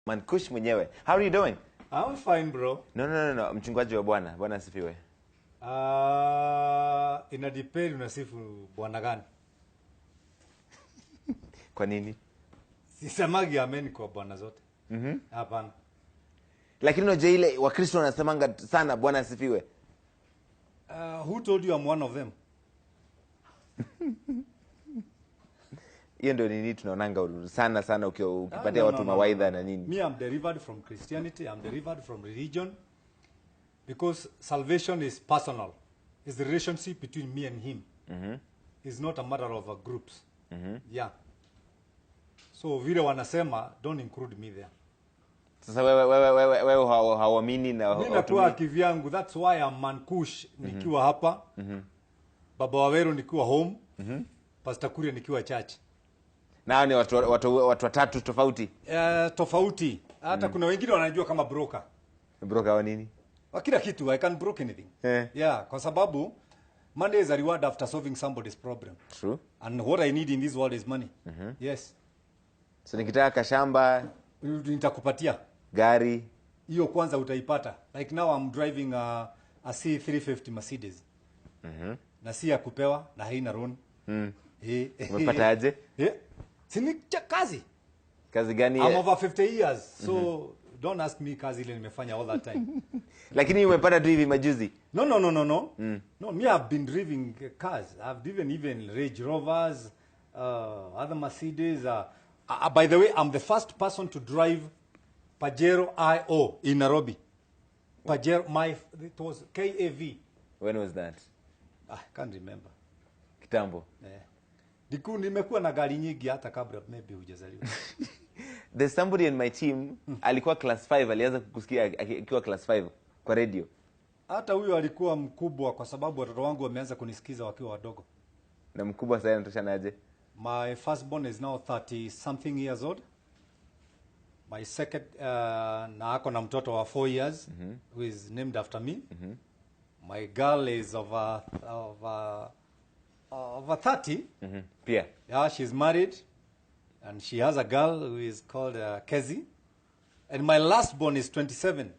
Mankush mwenyewe. How are you doing? I'm fine, bro. No. Mchungaji wa Bwana. Bwana asifiwe. Ina depend unasifu bwana gani? Kwa nini? Sisemagi amen kwa bwana zote. Hapana. Lakini unajua ile Wakristo wanasemanga sana Bwana asifiwe. Who told you I'm one of them? Hiyo ndio nini tunaonanga sana ukipatia watu mawaidha na nini. Me, I'm derived from Christianity, I'm derived from religion. Because salvation is personal. It's the relationship between me and him. It's not a matter of groups. Yeah. So vile wanasema, don't include me there. Sasa wewe hauamini na mimi nakuwa kivyangu. That's why I'm Mankush nikiwa hapa. Baba Waweru nikiwa home. Pastor Kuria nikiwa church. Nao ni watu watatu tofauti. Tofauti. Hata kuna wengine wanajua kama broker. Broker wa nini? Wa kila kitu. I can broke anything. Yeah, kwa sababu money is a reward after solving somebody's problem. True. And what I need in this world is money. Yes. So nikitaka kashamba, nitakupatia gari, hiyo kwanza utaipata. Like now I'm driving a C350 Mercedes. Na si ya kupewa na haina loan. Umepata aje? Sini kazi. Kazi gani? I'm over 50 years. So don't ask me kazi ile nimefanya all that time. Lakini umepata tu hivi majuzi? No. No, me I've been driving cars. I've driven even Range Rovers, other Mercedes. By the way, I'm the first person to drive Pajero IO in Nairobi. Pajero, it was KAV. When was that? I can't remember. Kitambo. Diku nimekuwa na gari nyingi hata kabla maybe hujazaliwa. There's somebody in my team, alikuwa class 5, alianza kukusikia akiwa class 5 kwa radio. Hata huyo alikuwa mkubwa kwa sababu watoto wangu wameanza kunisikiza wakiwa wadogo. Na mkubwa sasa anatoshanaje? My firstborn is now 30 something years old. My second na ako na mtoto wa 4 years who is named after me. My girl is over 30. Pia. Yeah, she's married and she has a girl who is called Kezi. And my last born is 27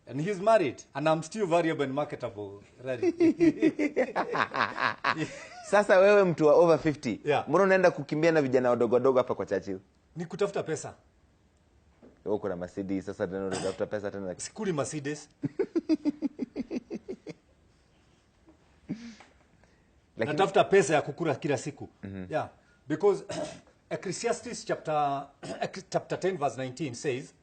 and he's married and I'm still variable and marketable. Ready. Sasa wewe mtu wa over 50. Yeah. Mbona unaenda kukimbia na vijana wadogo hapa kwa Churchill? Ni kutafuta pesa. Wewe uko na Mercedes, sasa tena unatafuta pesa tena. Sikuli Mercedes. Natafuta pesa ya kukula kila siku. Yeah. Because Ecclesiastes chapter 10 verse 19 says,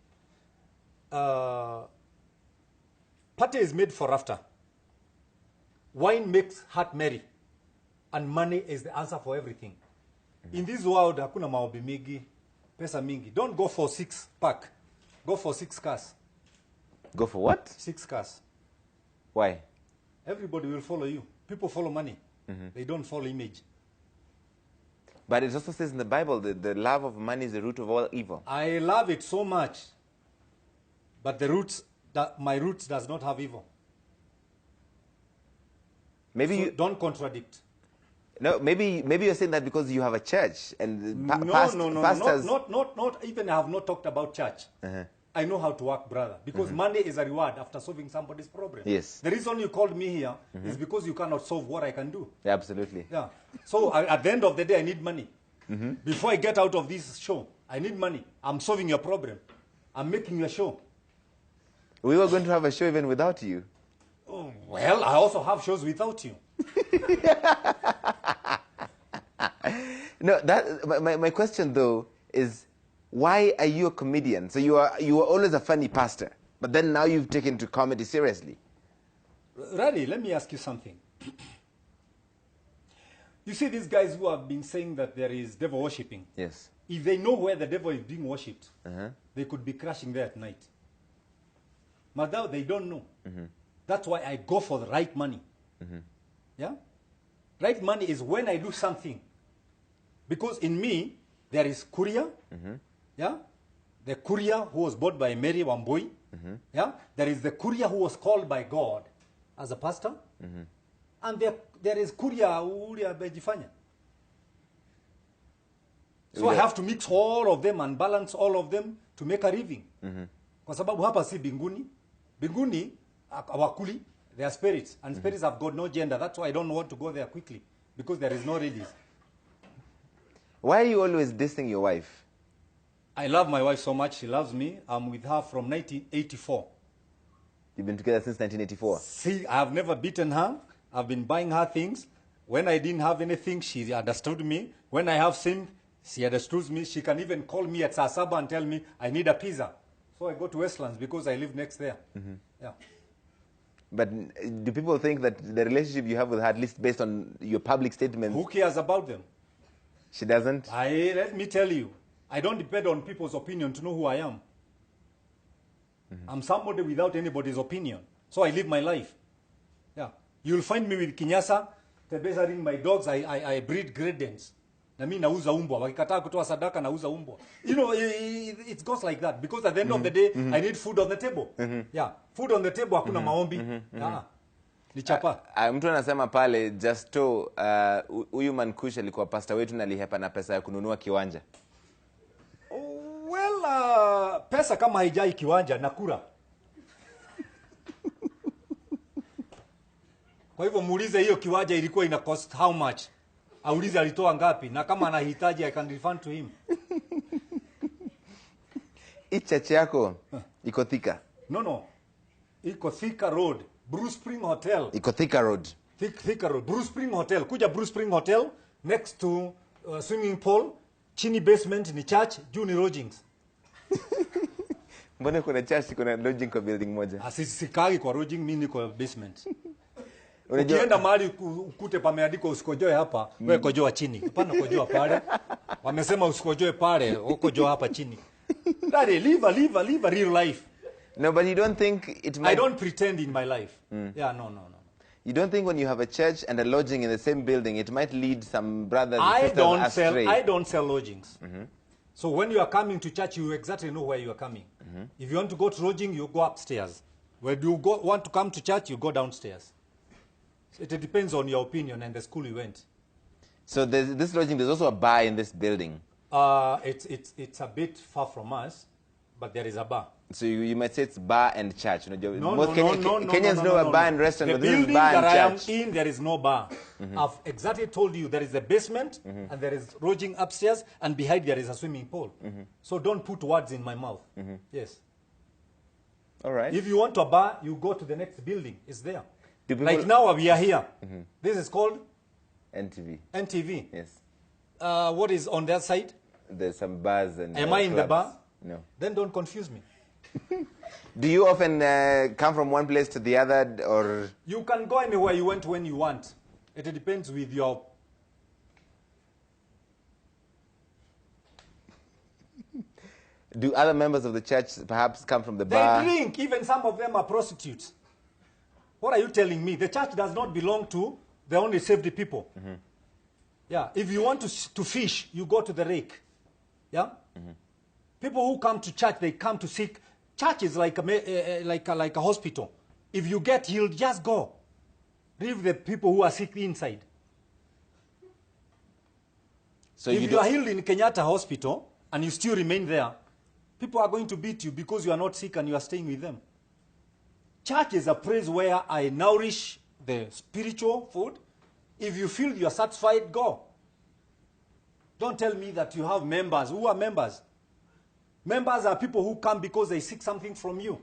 party is made for laughter. Wine makes heart merry. And money is the answer for everything. In this world, hakuna maombi mingi, pesa mingi. Don't go for 6-pack. Go for 6 cars. Go for what? 6 cars. Why? Everybody will follow you. People follow money. They don't follow image. But it also says in the Bible that the love of money is the root of all evil. I love it so much. But my roots does not have evil. Maybe So you don't contradict. No, maybe you're saying that because you have a church and pastors. Not even I have not talked about church. I know how to work, brother. Because money is a reward after solving somebody's problem. Yes. The reason you called me here is because you cannot solve what I can do. Yeah, absolutely. Yeah. So at the end of the day, I need money. Before I get out of this show, I need money. I'm solving your problem. I'm making your show. We were going to have a show even without you. Oh, well, I also have shows without you. No, my question though is, why are you a comedian? So you were always a funny pastor, but then now you've taken to comedy seriously. Radi, let me ask you something. You see these guys who have been saying that there is devil worshipping. Yes. If they know where the devil is being worshipped, they could be crashing there at night. But now they don't know. That's why I go for the right money. Yeah? Right money is when I do something. Because in me, there is Kuria. Yeah? The Kuria who was bought by Mary Wambui. Yeah? There is the Kuria who was called by God as a pastor. And there is Kuria Uria Bejifanya. So I have to mix all of them and balance all of them to make a living. Kwa sababu hapa si binguni. Binguni hawakuli, they are spirits, and spirits have got no gender. That's why I don't want to go there quickly, because there is no ladies. Why are you always dissing your wife? I love my wife so much. She loves me. I'm with her from 1984. You've been together since 1984. See, I have never beaten her. I've been buying her things. When I didn't have anything, she understood me. When I have sinned, she understood me. She can even call me at Sasaba and tell me, I need a pizza. So I go to Westlands because I live next there. Yeah. But do people think that the relationship you have with her, at least based on your public statements... Who cares about them? She doesn't? Let me tell you, I don't depend on people's opinion to know who I am. I'm somebody without anybody's opinion. So I live my life. Yeah. You'll find me with Kinyasa, tebezaring my dogs. I breed Great Danes. Na mimi nauza umbwa. Wakikataa kutoa sadaka nauza umbwa. You know, it goes like that. Because at the end of the day, I need food on the table. Yeah. Food on the table, hakuna maombi. Yeah. Ni chapa. Mtu anasema pale, Justo, huyu Mankush alikuwa pastor wetu na alihepa na pesa ya kununua kiwanja. Well, pesa kama haijai kiwanja nakura. Kwa hivyo muulize hiyo kiwanja ilikuwa ina cost how much. Aulize alitoa ngapi, na kama anahitaji I can refund to him. Hii church yako iko Thika? No. Iko Thika Road, Bruce Spring Hotel. Iko Thika Road. Thika Road, Bruce Spring Hotel. Kuja Bruce Spring Hotel, next to swimming pool, chini basement ni church, juu ni lodgings. Mbona kuna church, kuna lodging kwa building moja? Sikagi kwa lodging, mimi niko basement. Ukienda mahali ukute pameandikwa usikojoe hapa, wewe kojoa chini. Hapana kojoa pale. Wamesema usikojoe pale, ukojoa hapa chini. Daddy, live a real life. No, but you don't think it might... I don't pretend in my life. Yeah, no. You don't think when you have a church and a lodging in the same building, it might lead some brothers and sisters astray? I don't sell lodgings. So when you are coming to church, you exactly know where you are coming. If you want to go to lodging, you go upstairs. When you want to come to church, you go downstairs. So it depends on your opinion and the school you went. So this lodging, there's also a bar in this building. It's a bit far from us, but there is a bar. So you might say it's bar and church. No, Kenyans know a bar and restaurant, but this is bar and church. The building that I am in, there is no bar. I've exactly told you there is a basement, and there is lodging upstairs, and behind there is a swimming pool. So don't put words in my mouth. Yes. All right. If you want a bar, you go to the next building. It's there. Like now we are here. This is called? NTV. NTV. Yes. What is on that side? There's some bars and Am I in the bar? No. Then don't confuse me. Do you often come from one place to the other, or? You can go anywhere you went when you want. It depends with your... Do other members of the church perhaps come from the bar? They drink. Even some of them are prostitutes. What are you telling me? The church does not belong to the only saved people. Yeah. If you want to fish, you go to the lake. Yeah. People who come to church, they come to seek. Church is like a hospital. If you get healed, just go. Leave the people who are sick inside. So if you are healed in Kenyatta Hospital and you still remain there, people are going to beat you because you are not sick and you are staying with them. Church is a place where I nourish the spiritual food. If you feel you are satisfied, go. Don't tell me that you have members. Who are members? Members are people who come because they seek something from you.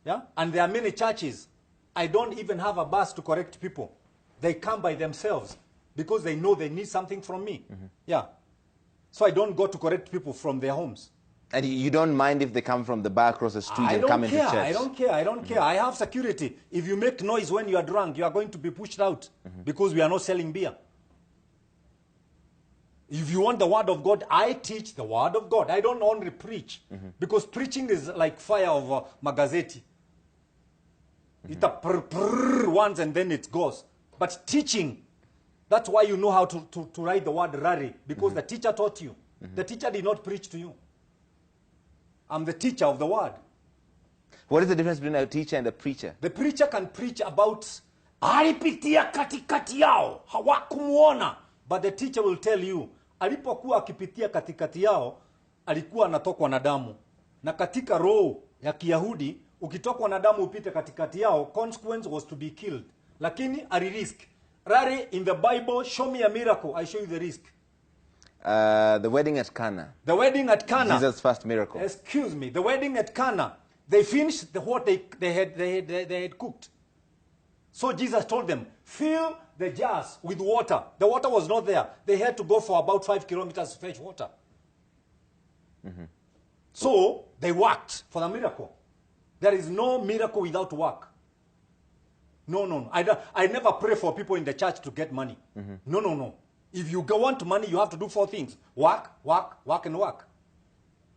Yeah? And there are many churches. I don't even have a bus to correct people. They come by themselves because they know they need something from me. Yeah. So I don't go to correct people from their homes. And you don't mind if they come from the bar across the street and come into church? I don't care. I don't care. I have security. If you make noise when you are drunk, you are going to be pushed out because we are not selling beer. If you want the word of God, I teach the word of God. I don't only preach because preaching is like fire of magazeti. It once and then it goes. But teaching, that's why you know how to write the word rari, because the teacher taught you. The teacher did not preach to you. I'm the teacher of the word. What is the difference between a teacher and a preacher? The preacher can preach about alipitia katikati yao, hawakumuona. But the teacher will tell you, alipokuwa akipitia katikati yao, alikuwa anatokwa na damu, na katika roho ya Kiyahudi ukitokwa na damu upite katikati yao, consequence was to be killed. Lakini alirisk. Rari, in the Bible, show me a miracle, I show you the risk. The wedding at Cana. The wedding at Cana. Jesus' first miracle. Excuse me. The wedding at Cana. They finished what they had cooked. So Jesus told them, fill the jars with water. The water was not there. They had to go for about 5 kilometers to fetch water. So they worked for the miracle. There is no miracle without work. No. I never pray for people in the church to get money. No. If you want money, you have to do 4 things. Work, and work.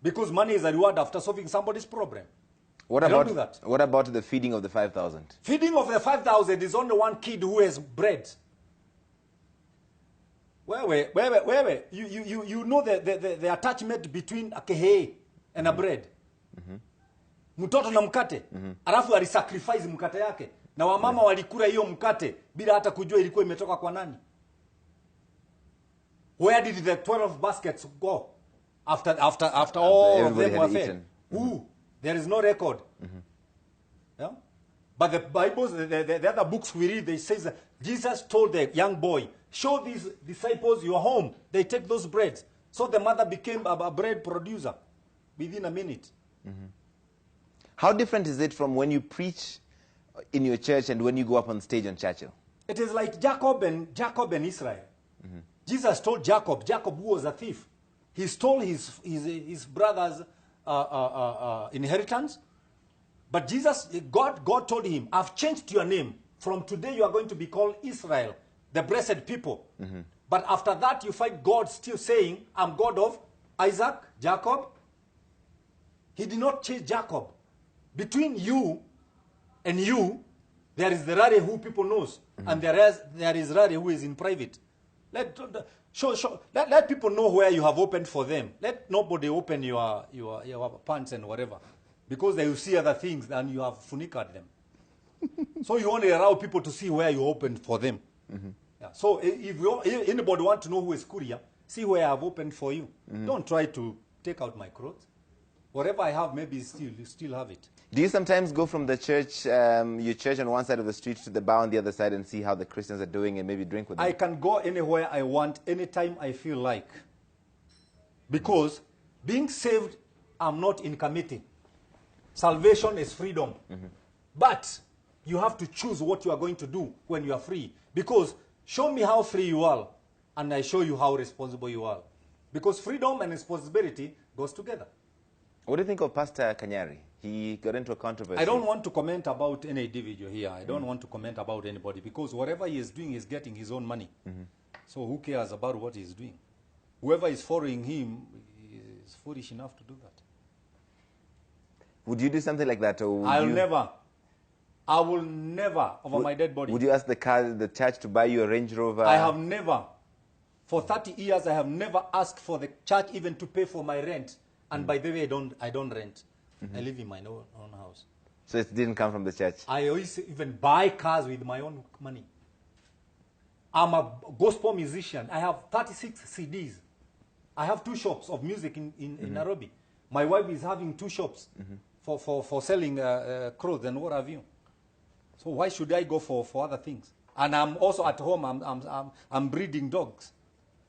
Because money is a reward after solving somebody's problem. What don't do that. What about the feeding of the 5,000? Feeding of the 5,000 is only one kid who has bread. Wait. You know the attachment between a kehe and a bread. Mtoto na mkate. Alafu alisacrifice mkate yake. Na wamama walikula hiyo mkate bila hata kujua ilikuwa imetoka kwa nani. Where did the 12 baskets go after all of them were fed? Who? There is no record. Yeah? But the Bibles, the other books we read, they say that Jesus told the young boy, show these disciples your home. They take those breads. So the mother became a bread producer within a minute. How different is it from when you preach in your church and when you go up on stage on Churchill? It is like Jacob and Israel. Jesus told Jacob who was a thief. He stole his brother's inheritance. But God told him, I've changed your name. From today you are going to be called Israel, the blessed people. But after that you find God still saying, I'm God of Isaac, Jacob. He did not change Jacob. Between you and you, there is the Rari who people knows. And there is Rari who is in private. Let people know where you have opened for them. Let nobody open your pants and whatever. Because they will see other things and you have funikaed them. So you only allow people to see where you opened for them. Yeah. So if anybody want to know who is courier, see where I have opened for you. Don't try to take out my clothes. Whatever I have, maybe you still have it. Do you sometimes go from the church, your church on one side of the street to the bar on the other side and see how the Christians are doing and maybe drink with them? I can go anywhere I want, anytime I feel like. Because being saved, I'm not in committee. Salvation is freedom. But you have to choose what you are going to do when you are free. Because show me how free you are, and I show you how responsible you are. Because freedom and responsibility goes together. What do you think of Pastor Kanyari? He got into a controversy. I don't want to comment about any individual here. I don't want to comment about anybody because whatever he is doing is getting his own money. So who cares about what he's doing? Whoever is following him is foolish enough to do that. Would you do something like that? Or I will never, over my dead body. Would you ask the church to buy you a Range Rover? I have never. For 30 years, I have never asked for the church even to pay for my rent. And by the way, I don't rent. I live in my own house. So it didn't come from the church? I always even buy cars with my own money. I'm a gospel musician. I have 36 CDs. I have 2 shops of music in Nairobi. My wife is having 2 shops for selling clothes and what have you. So why should I go for other things? And I'm also at home, I'm breeding dogs.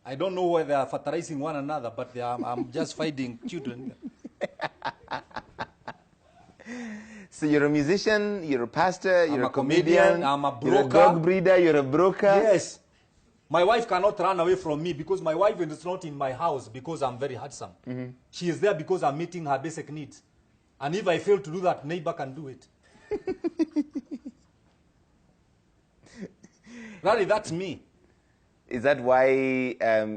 I don't know whether they are fertilizing one another, but I'm just fighting children. So you're a musician, you're a pastor, you're I'm a comedian, I'm a broker. You're a dog breeder, you're a broker. Yes. My wife cannot run away from me because my wife is not in my house because I'm very handsome. She is there because I'm meeting her basic needs. And if I fail to do that, neighbor can do it. Really, that's me. Is that why,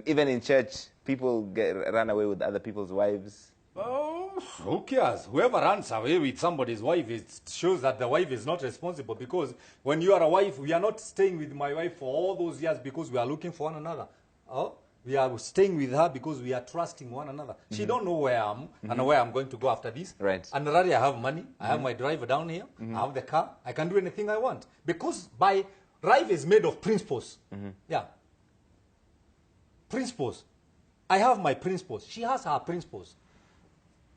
even in church, people run away with other people's wives? Oh, who cares? Whoever runs away with somebody's wife, it shows that the wife is not responsible. Because when you are a wife, we are not staying with my wife for all those years because we are looking for one another. Oh, we are staying with her because we are trusting one another. She don't know where I am and where I'm going to go after this. Right. And already I have money. I have my driver down here. I have the car. I can do anything I want. Because life is made of principles. Yeah. Principles. I have my principles. She has her principles.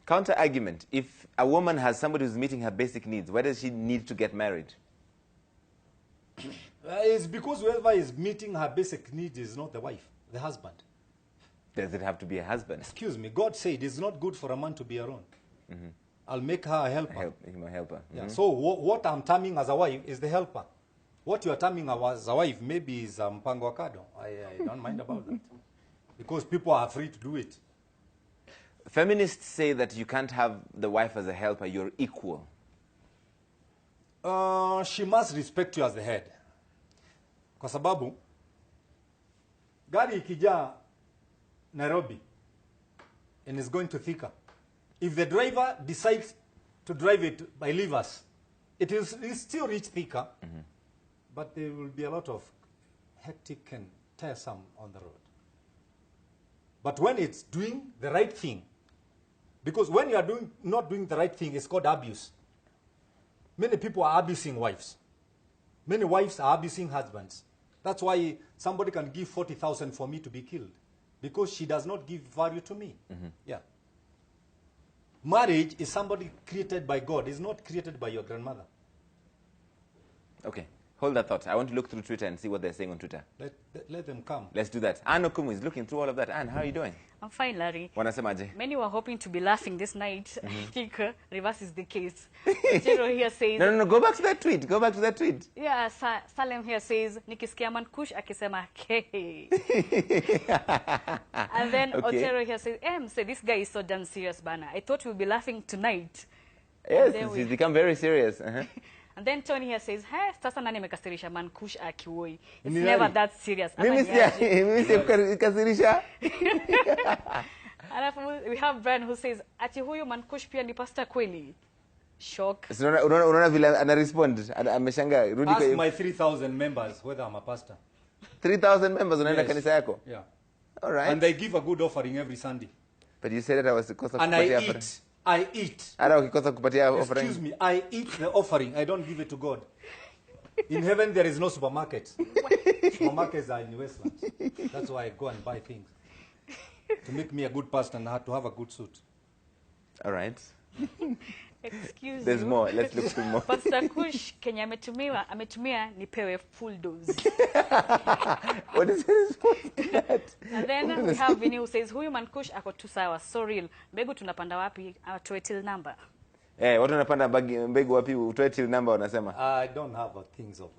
Counter argument. If a woman has somebody who's meeting her basic needs, why does she need to get married? It's because whoever is meeting her basic needs is not the wife, the husband. Does it have to be a husband? Excuse me, God said it's not good for a man to be alone. I'll make her a helper. A helper. Yeah. So what I'm terming as a wife is the helper. What you are terming as a wife maybe is mpango wakado. I don't mind about that. Because people are free to do it. Feminists say that you can't have the wife as a helper, you're equal. She must respect you as the head. Kwa sababu, gari ikija Nairobi and is going to Thika, if the driver decides to drive it by levers, it will still reach Thika, but there will be a lot of hectic and tiresome on the road. But when it's doing the right thing, because when you are not doing the right thing, it's called abuse. Many people are abusing wives. Many wives are abusing husbands. That's why somebody can give 40,000 for me to be killed, because she does not give value to me. Yeah. Marriage is somebody created by God. It's not created by your grandmother. Okay. Hold that thought. I want to look through Twitter and see what they're saying on Twitter. Let them come. Let's do that. Anne Okumu is looking through all of that. Anne, how are you doing? I'm fine, Larry. Wanasemaje? Many were hoping to be laughing this night. I think reverse is the case. Zero here says... No, go back to that tweet. Go back to that tweet. Yeah, Salem here says, nikisikia Mankush akisema hey. And then Otero here says, say this guy is so damn serious, bana. I thought we'd be laughing tonight. Yes, he's become very serious. And then Tony here says, hey, sasa nani mekasirisha Mankush akiwoi. It's never that serious. Mimi kasirisha. We have Brian who says, ati huyu Mankush pia ni pastor kweli. Shock. Unaona vile ana respond, ameshangaa. Ask my 3,000 members whether I'm a pastor. 3,000 members unaenda kanisa yako? Yeah. All right. And they give a good offering every Sunday. But you said that I was because of and I eat. Excuse me, I eat the offering. I don't give it to God. In heaven, there is no supermarket. Supermarkets are in Westland. That's why I go and buy things. To make me a good pastor, and I had to have a good suit. All right. Excuse There's you. more. Let's look through more. Pastor Kush, Kenya ametumia nipewe full dose. What is his response to that? And then we have Vinny who says, huyu Mankush ako tu sawa, so real. Mbegu tunapanda wapi, atoe till number. Watu wanapanda mbegu wapi, utoe till number wanasema? I don't have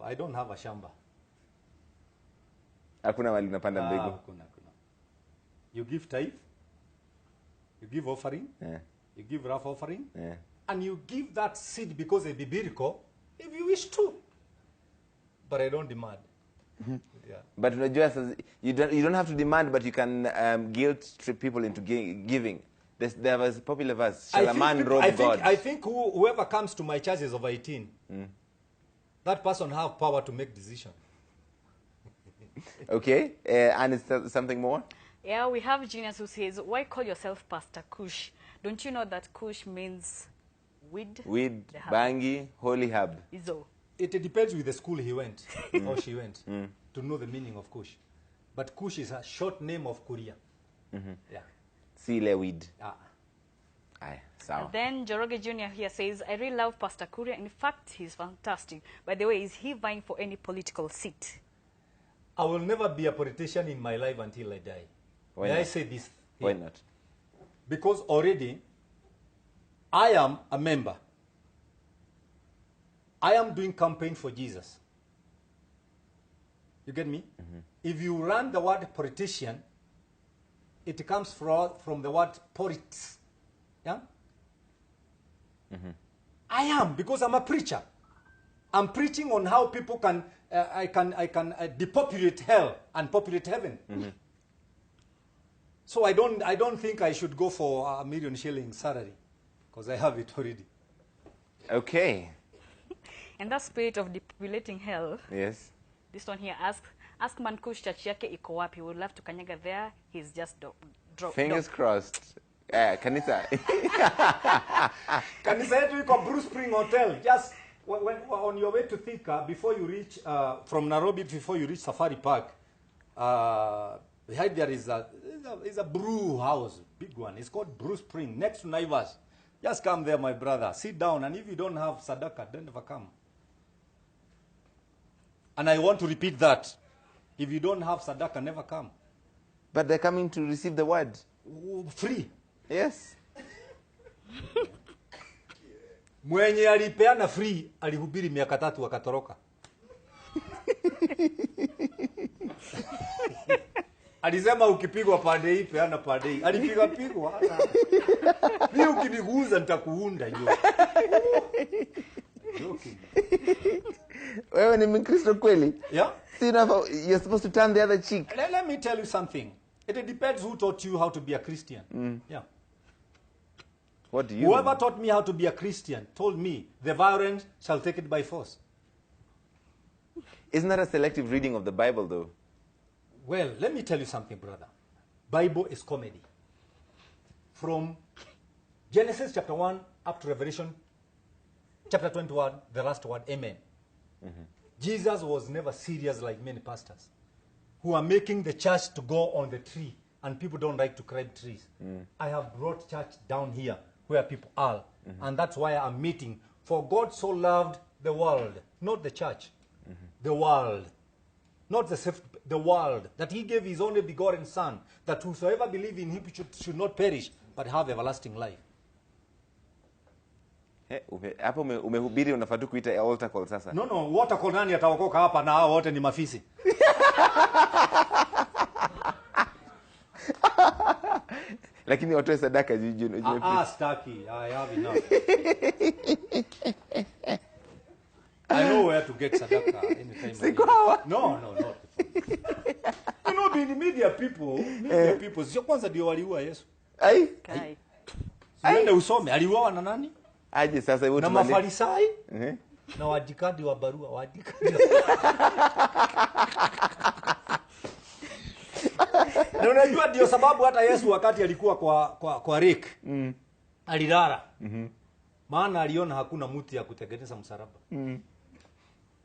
I don't have a shamba. Hakuna wali unapanda mbegu. Hakuna. You give tithe, you give offering, you give rough offering, and you give that seed because it's biblical, if you wish to. But I don't demand. Yeah. But you don't have to demand, but you can guilt trip people into giving. There was a popular verse, shall a man rob God? I think whoever comes to my church is over 18. That person have power to make decision. Okay, and is there something more? Yeah, we have Genius who says, why call yourself Pastor Kush? Don't you know that Kush means weed? Weed, bangi, holy herb. Izo. It depends with the school he went, or she went, to know the meaning of Kush. But Kush is a short name of Korea. Yeah. Sile weed. Aye, sawa. And then Joroge Jr. here says, I really love Pastor Kuria. In fact, he's fantastic. By the way, is he vying for any political seat? I will never be a politician in my life until I die. May I say this? Why not? Because already, I am a member. I am doing campaign for Jesus. You get me? If you run the word politician, it comes from the word politics. Yeah? I am, because I'm a preacher. I'm preaching on how people can, I can depopulate hell and populate heaven. So I don't think I should go for $1 million shilling salary, because I have it already. Okay. And that spirit of depopulating hell. Yes. This one here ask Mankush church yake iko wapi. We'd love to kanyaga there. He's just dropped. Fingers crossed. Kanisa. Kanisa yetu iko Bruce Spring Hotel. Just when on your way to Thika, before you reach from Nairobi, before you reach Safari Park, Behind there is a brew house, big one. It's called Brew Spring, next to Naivas. Just come there, my brother. Sit down, and if you don't have sadaka, don't ever come. And I want to repeat that. If you don't have sadaka, never come. But they're coming to receive the word. Free. Yes. Mwenye alipeana free, alihubiri miaka 3 akatoroka. Alisema ukipigwa pande hii peana pande hii. Pigwa. Mimi ukiniguza nitakuunda hiyo. Wewe ni Mkristo kweli? Yeah. You're supposed to turn the other cheek. Let me tell you something. It depends who taught you how to be a Christian. Yeah. What do you Whoever mean? taught me how to be a Christian told me the violent shall take it by force. Isn't that a selective reading of the Bible, though? Well, let me tell you something, brother. Bible is comedy. From Genesis chapter 1 up to Revelation chapter 21, the last word, amen. Jesus was never serious like many pastors who are making the church to go on the tree, and people don't like to climb trees. I have brought church down here where people are, and that's why I'm meeting. For God so loved the world, not the church, the world, not the world, that he gave his only begotten son, that whosoever believe in him should not perish, but have everlasting life. Hapo umehubiri unafaa tu kuita altar call sasa. No, water call nani ataokoka hapa na hao wote ni mafisi. Lakini watoe sadaka staki. I have enough. I know where to get sadaka anytime. Sikuwa. No, not. You know, the media people, sio kwanza ndio waliua Yesu. Kai. Siende usome, aliuawa na nani? Aje sasa hivyo na Mafarisai? Na wadikadi wa barua, Na unajua ndio sababu hata Yesu wakati alikuwa kwa Rick, alilala. Maana aliona hakuna mtu ya kutengeneza msalaba.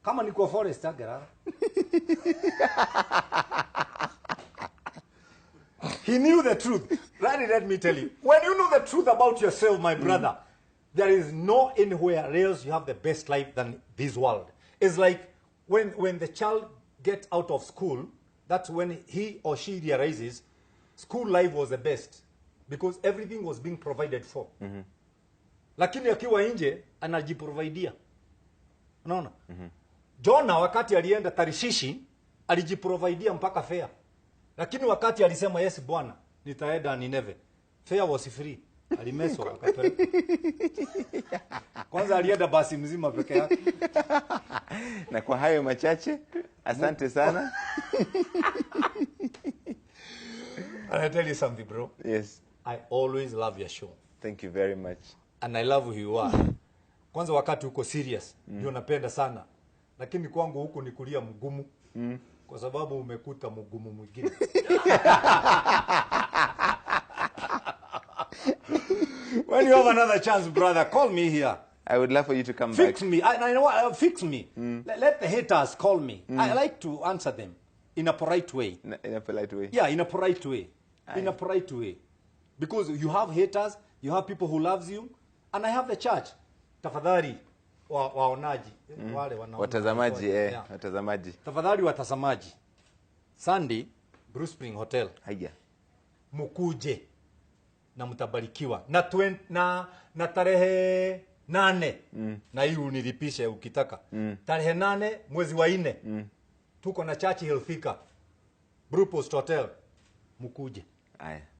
Kama ni kwa forest agelala. He knew the truth. Let me tell you. When you know the truth about yourself, my brother, there is no anywhere else you have the best life than this world. It's like when the child gets out of school, that's when he or she realizes school life was the best because everything was being provided for. Lakini akiwa nje anajiprovidea. Unaona? Jona wakati alienda Tarishishi alijiprovidea mpaka fare. Lakini wakati alisema yes Bwana nitaenda Nineve, fare was free. Alimeswa akapeleka. Kwanza alienda basi mzima peke yake. Na kwa hayo machache, asante sana. I tell you something, bro. Yes. I always love your show. Thank you very much. And I love who you are. Kwanza wakati uko serious, ndio napenda sana. Lakini kwangu huko ni kulia mgumu. Kwa sababu umekuta mgumu mwingine. When you have another chance, brother, call me here. I would love for you to come Fix back. me. I know what, fix me. Let the haters call me. I like to answer them in a polite way. In a polite way. Yeah, in a polite way. In a polite way. Because you have haters, you have people who loves you, and I have the church. Tafadhali waonaji, wale wanaona. Watazamaji, watazamaji. Tafadhali watazamaji. Sunday, Bruce Spring Hotel. Haya. Mukuje na mtabarikiwa. Na tarehe 8. Na hii unilipishe ukitaka. Tarehe 8 mwezi wa 4. Tuko na church Hilfika. Blue Post Hotel. Mukuje. Haya.